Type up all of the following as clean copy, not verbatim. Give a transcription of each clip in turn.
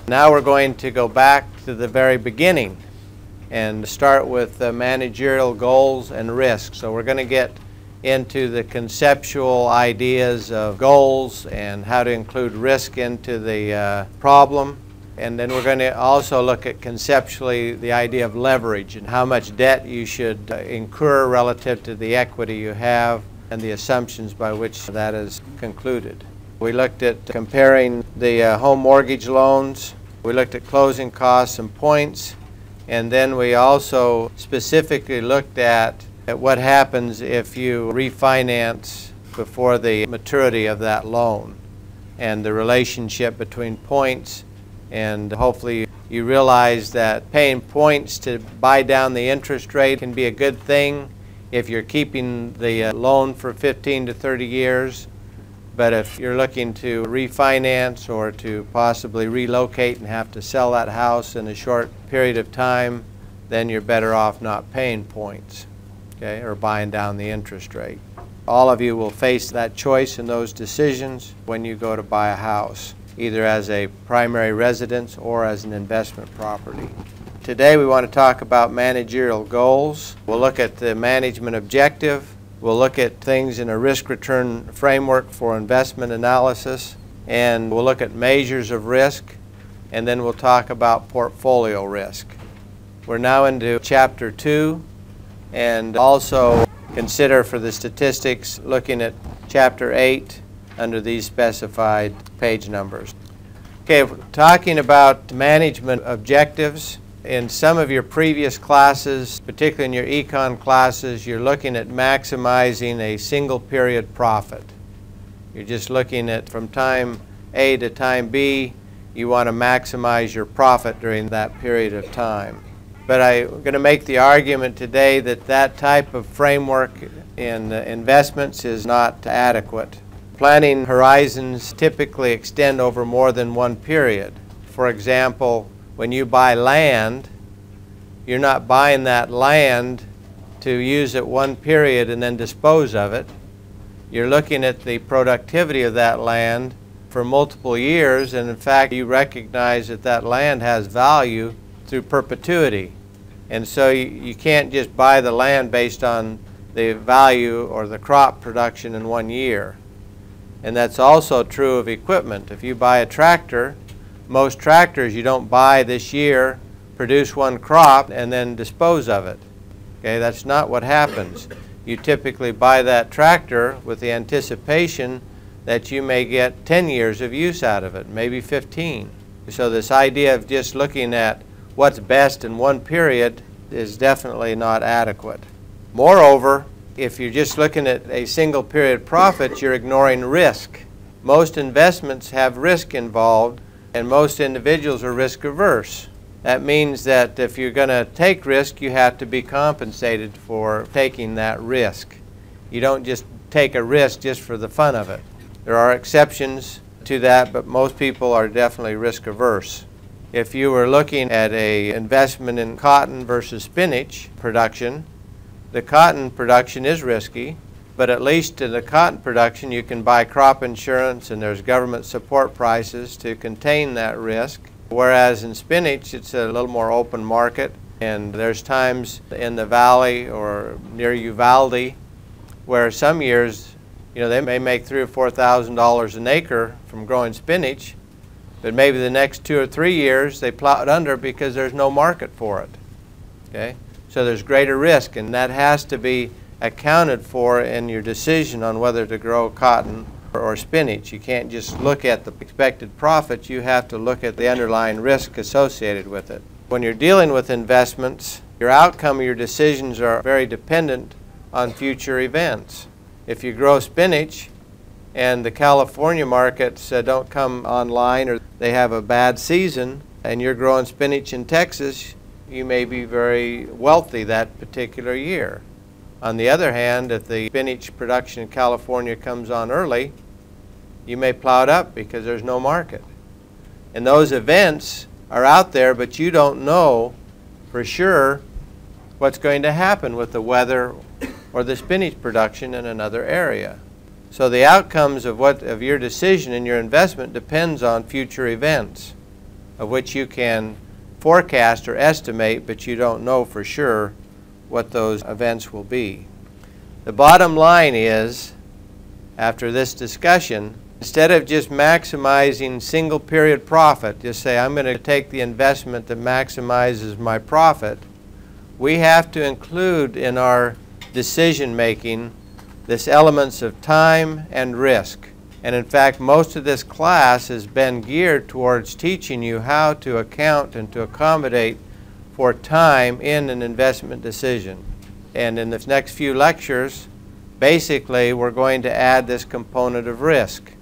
Now we're going to go back to the very beginning and start with the managerial goals and risks. So we're going to get into the conceptual ideas of goals and how to include risk into the problem. And then we're going to also look at conceptually the idea of leverage and how much debt you should incur relative to the equity you have and the assumptions by which that is concluded. We looked at comparing the home mortgage loans. We looked at closing costs and points. And then we also specifically looked at what happens if you refinance before the maturity of that loan and the relationship between points. And hopefully you realize that paying points to buy down the interest rate can be a good thing if you're keeping the loan for 15 to 30 years. But if you're looking to refinance or to possibly relocate and have to sell that house in a short period of time, then you're better off not paying points, okay, or buying down the interest rate. All of you will face that choice and those decisions when you go to buy a house, either as a primary residence or as an investment property. Today we want to talk about managerial goals. We'll look at the management objective. We'll look at things in a risk-return framework for investment analysis, and we'll look at measures of risk, and then we'll talk about portfolio risk. We're now into Chapter 2, and also consider for the statistics looking at Chapter 8 under these specified page numbers. Okay, talking about management objectives. In some of your previous classes, particularly in your econ classes, you're looking at maximizing a single period profit. You're just looking at from time A to time B, you want to maximize your profit during that period of time. But I'm going to make the argument today that that type of framework in investments is not adequate. Planning horizons typically extend over more than one period. For example, when you buy land, you're not buying that land to use it one period and then dispose of it. You're looking at the productivity of that land for multiple years, and in fact you recognize that that land has value through perpetuity. And so you can't just buy the land based on the value or the crop production in 1 year. And that's also true of equipment. If you buy a tractor, most tractors you don't buy this year, produce one crop, and then dispose of it. Okay, that's not what happens. You typically buy that tractor with the anticipation that you may get 10 years of use out of it, maybe 15. So this idea of just looking at what's best in one period is definitely not adequate. Moreover, if you're just looking at a single period profit, you're ignoring risk. Most investments have risk involved, and most individuals are risk averse. That means that if you're going to take risk, you have to be compensated for taking that risk. You don't just take a risk just for the fun of it. There are exceptions to that, but most people are definitely risk averse. If you were looking at an investment in cotton versus spinach production, the cotton production is risky, but at least in the cotton production you can buy crop insurance and there's government support prices to contain that risk. Whereas in spinach it's a little more open market, and there's times in the valley or near Uvalde where some years, you know, they may make $3,000 or $4,000 an acre from growing spinach, but maybe the next 2 or 3 years they plow it under because there's no market for it. Okay? So there's greater risk, and that has to be accounted for in your decision on whether to grow cotton or spinach. You can't just look at the expected profit, you have to look at the underlying risk associated with it. When you're dealing with investments, your outcome of your decisions are very dependent on future events. If you grow spinach and the California markets don't come online, or they have a bad season, and you're growing spinach in Texas, you may be very wealthy that particular year. On the other hand, if the spinach production in California comes on early, you may plow it up because there's no market. And those events are out there, but you don't know for sure what's going to happen with the weather or the spinach production in another area. So the outcomes of your decision and your investment depends on future events. of which you can forecast or estimate, but you don't know for sure what those events will be. The bottom line is, after this discussion, instead of just maximizing single period profit, just say I'm going to take the investment that maximizes my profit, we have to include in our decision making this elements of time and risk. And in fact, most of this class has been geared towards teaching you how to account and to accommodate for time in an investment decision. And in the next few lectures, basically we're going to add this component of risk.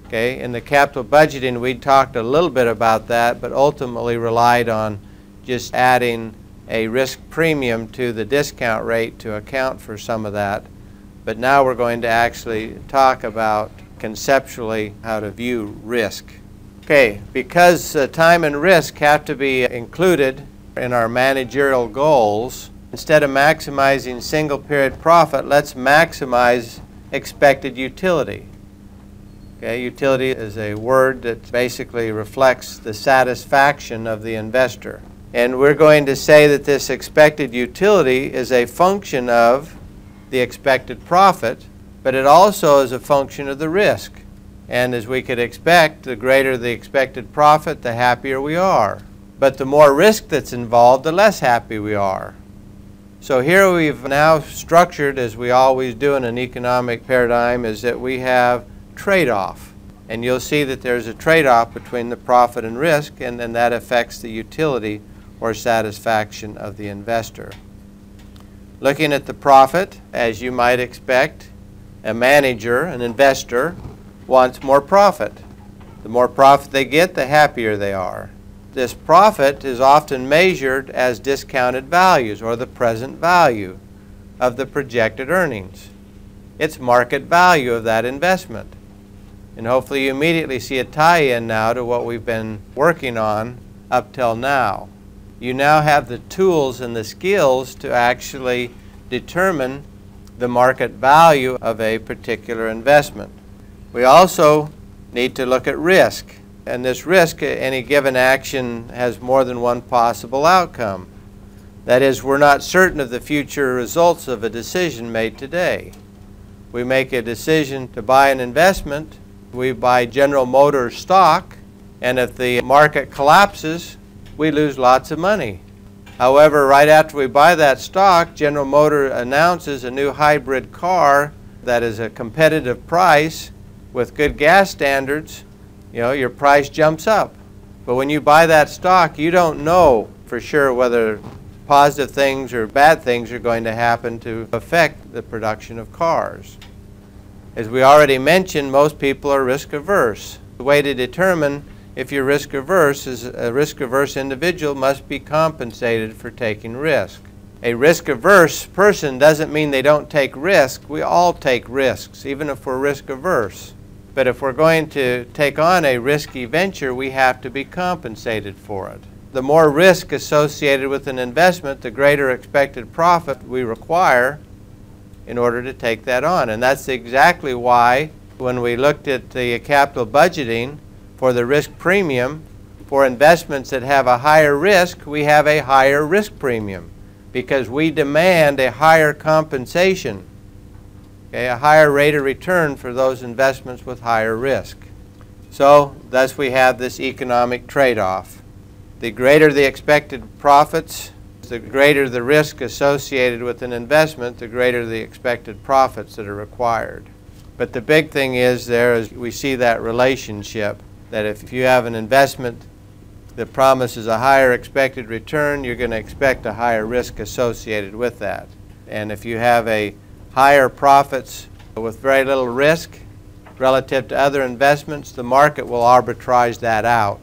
Okay, in the capital budgeting we talked a little bit about that, but ultimately relied on just adding a risk premium to the discount rate to account for some of that. But now we're going to actually talk about conceptually how to view risk. Okay, because time and risk have to be included in our managerial goals, instead of maximizing single period profit, let's maximize expected utility. Okay, utility is a word that basically reflects the satisfaction of the investor. And we're going to say that this expected utility is a function of the expected profit, but it also is a function of the risk. And as we could expect, the greater the expected profit, the happier we are. But the more risk that's involved, the less happy we are. So here we've now structured, as we always do in an economic paradigm, is that we have trade-off. And you'll see that there's a trade-off between the profit and risk, and then that affects the utility or satisfaction of the investor. Looking at the profit, as you might expect, a manager, an investor, wants more profit. The more profit they get, the happier they are. This profit is often measured as discounted values, or the present value of the projected earnings. It's market value of that investment. And hopefully you immediately see a tie-in now to what we've been working on up till now. You now have the tools and the skills to actually determine the market value of a particular investment. We also need to look at risk. And this risk, any given action has more than one possible outcome. That is, we're not certain of the future results of a decision made today. We make a decision to buy an investment. We buy General Motors stock, and if the market collapses, we lose lots of money. However, right after we buy that stock, General Motors announces a new hybrid car that is a competitive price with good gas standards. You know, your price jumps up. But when you buy that stock, you don't know for sure whether positive things or bad things are going to happen to affect the production of cars. As we already mentioned, most people are risk averse. The way to determine if you're risk averse is a risk averse individual must be compensated for taking risk. A risk averse person doesn't mean they don't take risk. We all take risks, even if we're risk averse. But if we're going to take on a risky venture, we have to be compensated for it. The more risk associated with an investment, the greater expected profit we require in order to take that on. And that's exactly why when we looked at the capital budgeting for the risk premium, for investments that have a higher risk, we have a higher risk premium because we demand a higher compensation, okay, a higher rate of return for those investments with higher risk. So thus we have this economic trade-off. The greater the expected profits, the greater the risk associated with an investment, the greater the expected profits that are required. But the big thing is we see that relationship, that if you have an investment that promises a higher expected return, you're going to expect a higher risk associated with that. And if you have a higher profits with very little risk relative to other investments, the market will arbitrage that out.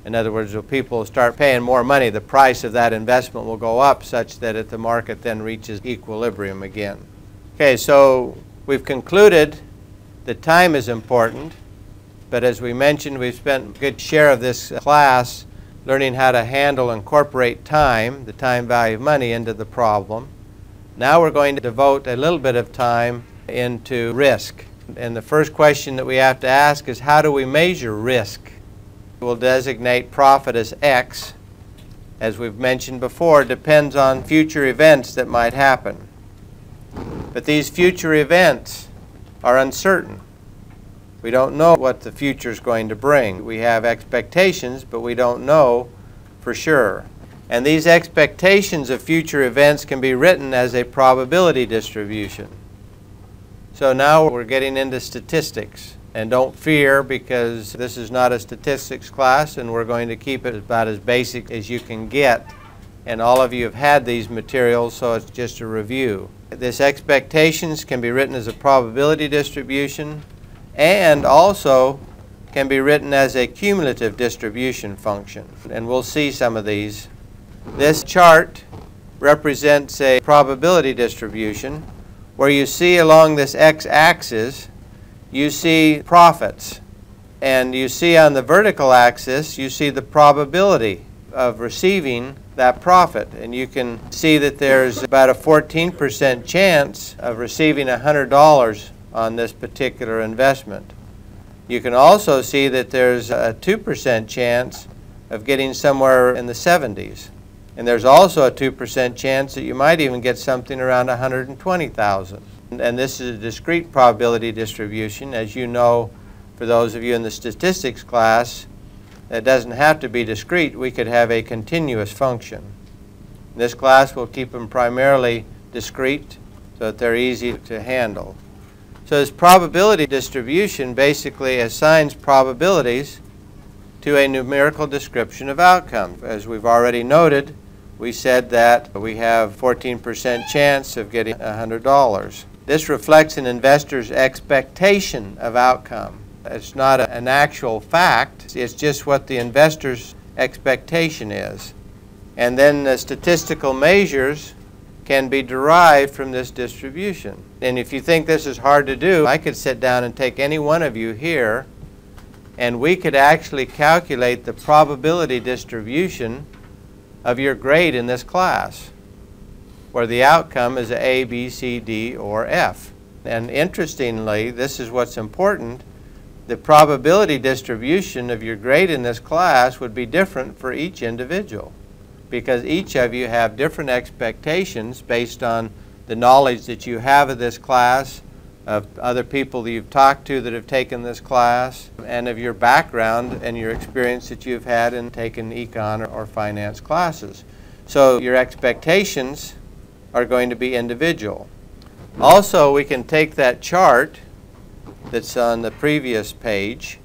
In other words, when people start paying more money, the price of that investment will go up such that the market then reaches equilibrium again. Okay, so we've concluded that time is important, but as we mentioned, we've spent a good share of this class learning how to handle and incorporate time, the time value of money, into the problem. Now we're going to devote a little bit of time into risk. And the first question that we have to ask is, how do we measure risk? we'll designate profit as X. As we've mentioned before, it depends on future events that might happen. But these future events are uncertain. We don't know what the future is going to bring. We have expectations, but we don't know for sure. And these expectations of future events can be written as a probability distribution. So now we're getting into statistics. And don't fear, because this is not a statistics class, and we're going to keep it about as basic as you can get. And all of you have had these materials, so it's just a review. This expectations can be written as a probability distribution, and also can be written as a cumulative distribution function. And we'll see some of these. This chart represents a probability distribution where you see along this x-axis, you see profits. And you see on the vertical axis, you see the probability of receiving that profit. And you can see that there's about a 14% chance of receiving $100 on this particular investment. You can also see that there's a 2% chance of getting somewhere in the 70s. And there's also a 2% chance that you might even get something around 120,000. And this is a discrete probability distribution. As you know, for those of you in the statistics class, it doesn't have to be discrete. We could have a continuous function. In this class, we'll keep them primarily discrete so that they're easy to handle. So this probability distribution basically assigns probabilities to a numerical description of outcomes. As we've already noted, we said that we have 14% chance of getting $100. This reflects an investor's expectation of outcome. It's not an actual fact. It's just what the investor's expectation is. And then the statistical measures can be derived from this distribution. And if you think this is hard to do, I could sit down and take any one of you here, and we could actually calculate the probability distribution of your grade in this class, where the outcome is A, B, C, D, or F. And interestingly, this is what's important, the probability distribution of your grade in this class would be different for each individual, because each of you have different expectations based on the knowledge that you have of this class, of other people that you've talked to that have taken this class, and of your background and your experience that you've had in taking econ or finance classes. So your expectations are going to be individual. Also, we can take that chart that's on the previous page,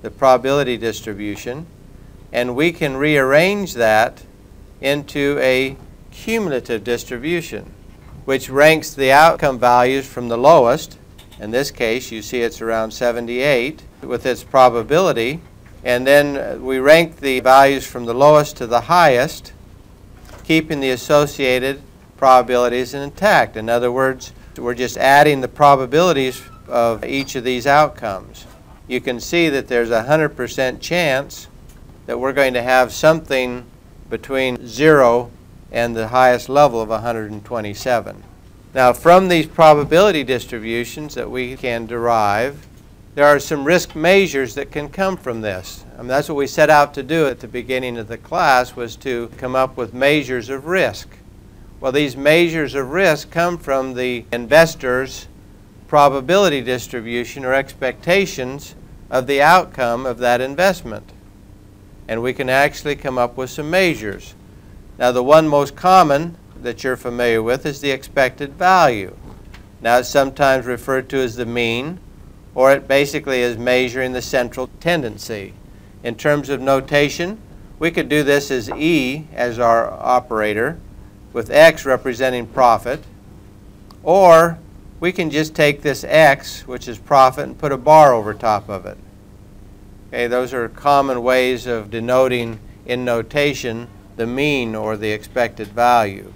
the probability distribution, and we can rearrange that into a cumulative distribution, which ranks the outcome values from the lowest. In this case, you see it's around 78 with its probability. And then we rank the values from the lowest to the highest, keeping the associated probabilities intact. In other words, we're just adding the probabilities of each of these outcomes. You can see that there's a 100% chance that we're going to have something between 0 and the highest level of 127. Now, from these probability distributions that we can derive, there are some risk measures that can come from this. I mean, that's what we set out to do at the beginning of the class, was to come up with measures of risk. Well, these measures of risk come from the investor's probability distribution or expectations of the outcome of that investment. And we can actually come up with some measures. Now, the one most common that you're familiar with is the expected value. Now, it's sometimes referred to as the mean, or it basically is measuring the central tendency. In terms of notation, we could do this as E as our operator, with X representing profit, or we can just take this X, which is profit, and put a bar over top of it. Okay, those are common ways of denoting in notation the mean or the expected value.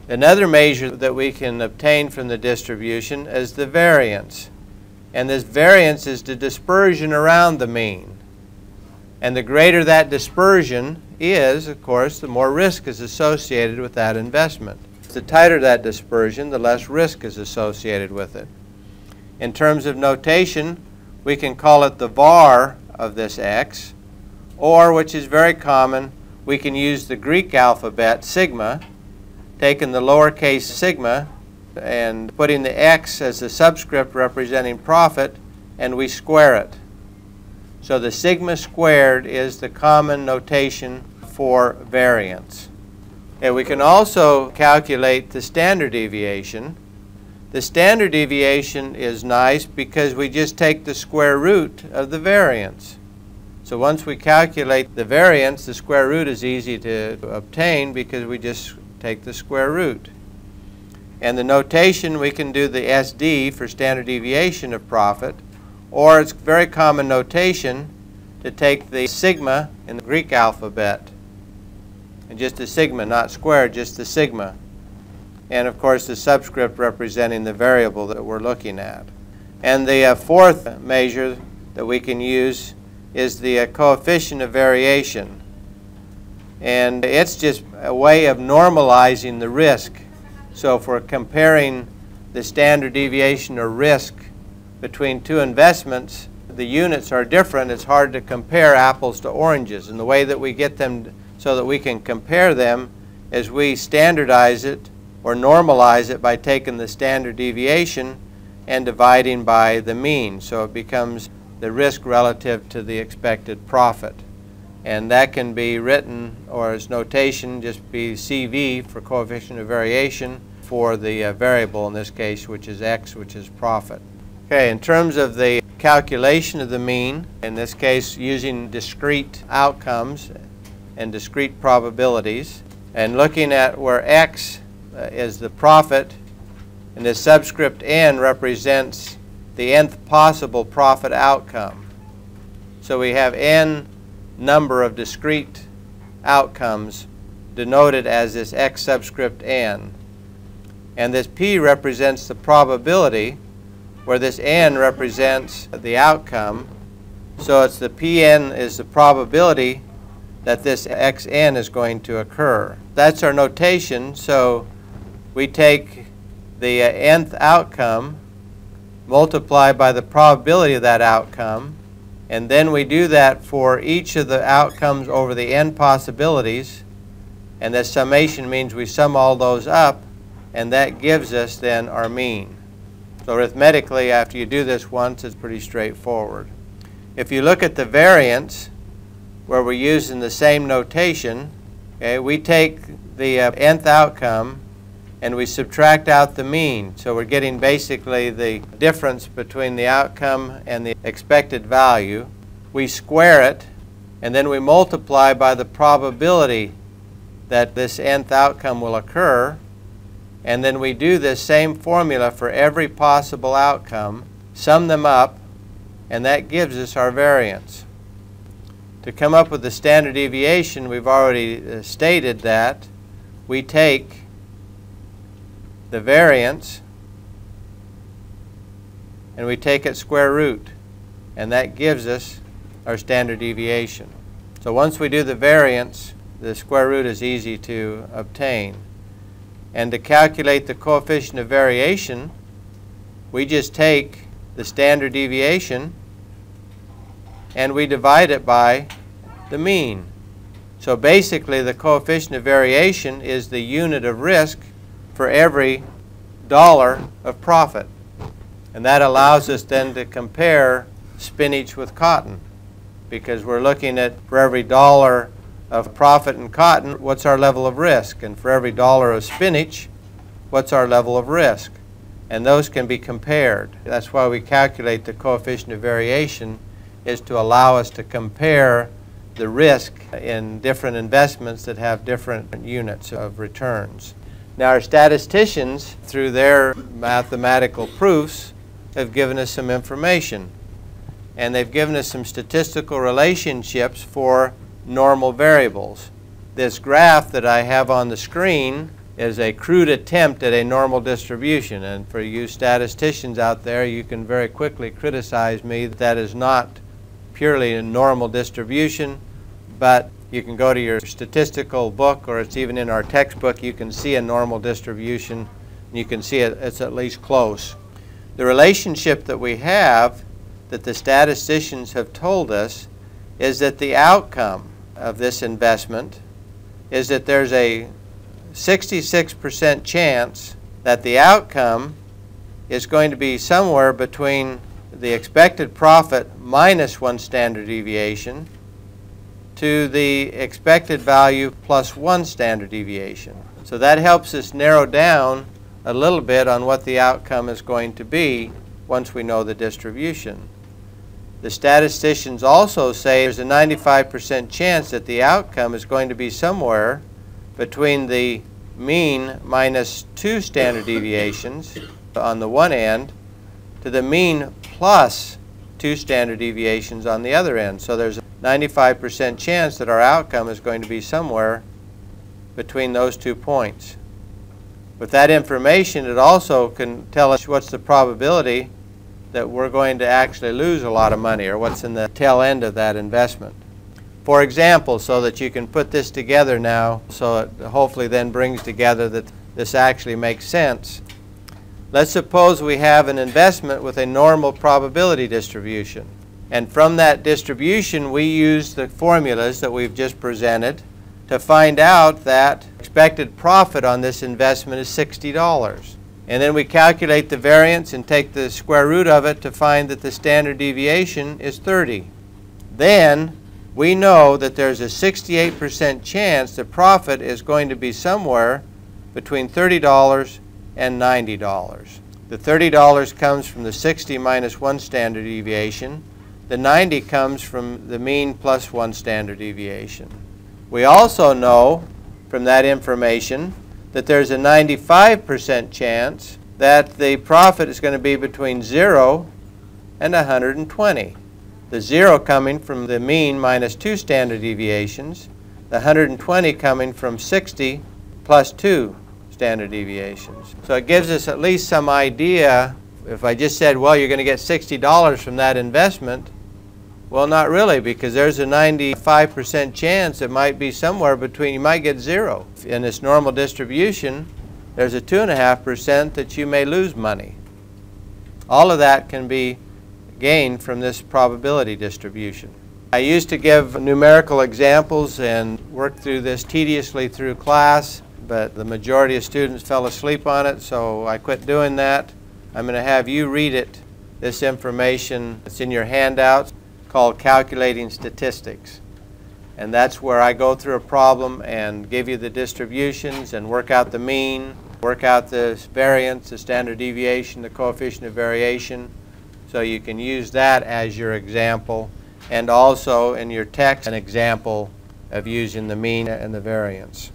Another measure that we can obtain from the distribution is the variance. And this variance is the dispersion around the mean. And the greater that dispersion is, of course, the more risk is associated with that investment. The tighter that dispersion, the less risk is associated with it. In terms of notation, we can call it the var of this X, Or, which is very common, we can use the Greek alphabet, sigma, taking the lowercase sigma and putting the x as the subscript representing profit, and we square it. So the sigma squared is the common notation for variance. And we can also calculate the standard deviation. The standard deviation is nice because we just take the square root of the variance. So once we calculate the variance, the square root is easy to obtain because we just take the square root. And the notation, we can do the SD for standard deviation of profit, or it's very common notation to take the sigma in the Greek alphabet, and just the sigma, not squared, just the sigma. And of course the subscript representing the variable that we're looking at. And the fourth measure that we can use is the coefficient of variation. And it's just a way of normalizing the risk. So if we're comparing the standard deviation or risk between two investments, the units are different. It's hard to compare apples to oranges. And the way that we get them so that we can compare them is we standardize it or normalize it by taking the standard deviation and dividing by the mean. So it becomes the risk relative to the expected profit. And that can be written, or as notation, just be CV for coefficient of variation for the variable in this case, which is x, which is profit. Okay, in terms of the calculation of the mean, in this case using discrete outcomes and discrete probabilities, and looking at where x is the profit, and the subscript n represents the nth possible profit outcome. So we have n number of discrete outcomes denoted as this x subscript n. And this p represents the probability, where this n represents the outcome. So it's the pn is the probability that this xn is going to occur. That's our notation. So we take the nth outcome, multiply by the probability of that outcome, and then we do that for each of the outcomes over the n possibilities, and the summation means we sum all those up, and that gives us then our mean. So arithmetically, after you do this once, it's pretty straightforward. If you look at the variance, where we're using the same notation, okay, we take the nth outcome and we subtract out the mean. So we're getting basically the difference between the outcome and the expected value. We square it, and then we multiply by the probability that this nth outcome will occur. And then we do this same formula for every possible outcome, sum them up, and that gives us our variance. To come up with the standard deviation, we've already stated that we take the variance and we take its square root, and that gives us our standard deviation. So once we do the variance, the square root is easy to obtain. And to calculate the coefficient of variation, we just take the standard deviation and we divide it by the mean. So basically the coefficient of variation is the unit of risk for every dollar of profit. And that allows us then to compare spinach with cotton, because we're looking at, for every dollar of profit in cotton, what's our level of risk? And for every dollar of spinach, what's our level of risk? And those can be compared. That's why we calculate the coefficient of variation, is to allow us to compare the risk in different investments that have different units of returns. Now our statisticians, through their mathematical proofs, have given us some information. And they've given us some statistical relationships for normal variables. This graph that I have on the screen is a crude attempt at a normal distribution. And for you statisticians out there, you can very quickly criticize me that that is not purely a normal distribution, but you can go to your statistical book, or it's even in our textbook, you can see a normal distribution, and you can see it's at least close. The relationship that we have, that the statisticians have told us, is that the outcome of this investment is that there's a 66% chance that the outcome is going to be somewhere between the expected profit minus 1 standard deviation to the expected value plus 1 standard deviation. So that helps us narrow down a little bit on what the outcome is going to be once we know the distribution. The statisticians also say there's a 95% chance that the outcome is going to be somewhere between the mean minus 2 standard deviations on the one end to the mean plus 2 standard deviations on the other end. So there's a 95% chance that our outcome is going to be somewhere between those 2 points. With that information, it also can tell us what's the probability that we're going to actually lose a lot of money, or what's in the tail end of that investment. For example, so that you can put this together now, so it hopefully then brings together that this actually makes sense. Let's suppose we have an investment with a normal probability distribution. And from that distribution, we use the formulas that we've just presented to find out that expected profit on this investment is $60. And then we calculate the variance and take the square root of it to find that the standard deviation is 30. Then we know that there's a 68% chance the profit is going to be somewhere between $30 and $90. The $30 comes from the 60 minus 1 standard deviation. The 90 comes from the mean plus 1 standard deviation. We also know from that information that there's a 95% chance that the profit is going to be between 0 and 120. The 0 coming from the mean minus 2 standard deviations, the 120 coming from 60 plus 2 standard deviations. So it gives us at least some idea. If I just said, well, you're going to get $60 from that investment, well, not really, because there's a 95% chance it might be somewhere between, you might get 0. In this normal distribution, there's a 2.5% that you may lose money. All of that can be gained from this probability distribution. I used to give numerical examples and work through this tediously through class, but the majority of students fell asleep on it, so I quit doing that. I'm going to have you read it, this information that's in your handouts, called Calculating Statistics. And that's where I go through a problem and give you the distributions and work out the mean, work out the variance, the standard deviation, the coefficient of variation. So you can use that as your example, and also in your text an example of using the mean and the variance.